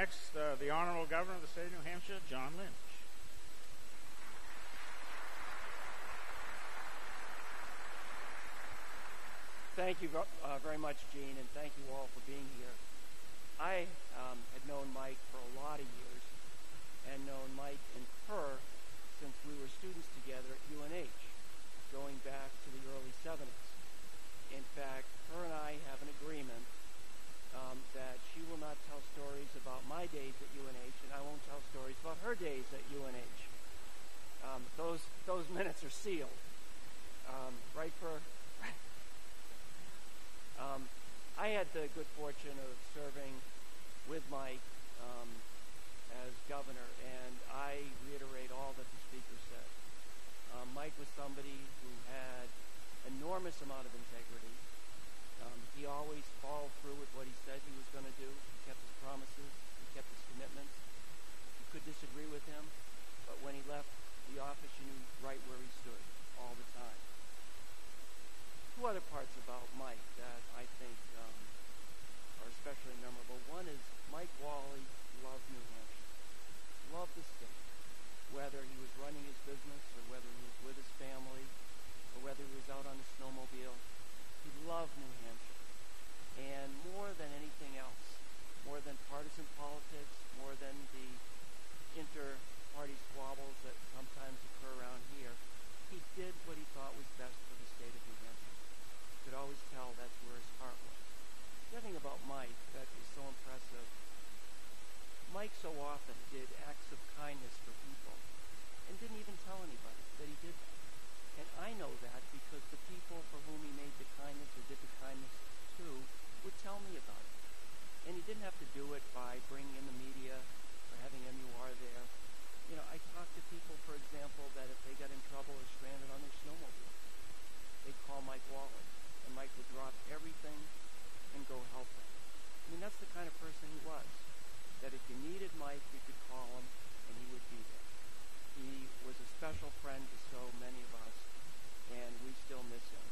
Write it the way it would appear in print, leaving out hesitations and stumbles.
next, the Honorable Governor of the State of New Hampshire, John Lynch. Thank you very much, Gene, and thank you all for being here. I had known Mike for a lot of years, and known Mike and her since we were students together at UNH, going back to the early 70s. In fact, her and I have an agreement that she will not tell stories about my days at UNH, and I won't tell stories about her days at UNH. Those minutes are sealed. Right for... I had the good fortune of serving with Mike as governor, and I reiterate all that the speaker said. Mike was somebody who had enormous amount of integrity. He always followed through with what he said he was going to do. He kept his promises. He kept his commitments. You could disagree with him, but when he left the office, you knew right where he stood all the time. Two other parts about Mike that I think are especially memorable. One is Mike Whalley loved New Hampshire, loved the state, whether he was running his business or whether he was with his family or whether he was out on a snowmobile. He loved New Hampshire. And more than anything else, more than partisan politics, more than the inter-party squabbles that sometimes occur around here, he did what he thought was best for the state of New Hampshire. You could always tell that's where his heart was. The other thing about Mike that is so impressive, Mike so often did acts of kindness for people and didn't even tell anybody that he did that. And I know that because the people for whom he made the kindness or did the kindness to would tell me about it. And he didn't have to do it by bringing in the media or having MUR there. You know, I talked to people, for example, that if they got in trouble or stranded on their snowmobile, they'd call Mike Whalley, and Mike would drop everything and go help them. I mean, that's the kind of person he was, that if you needed Mike, you could call him, and he would be there. He was a special friend to so many of us, and we still miss him.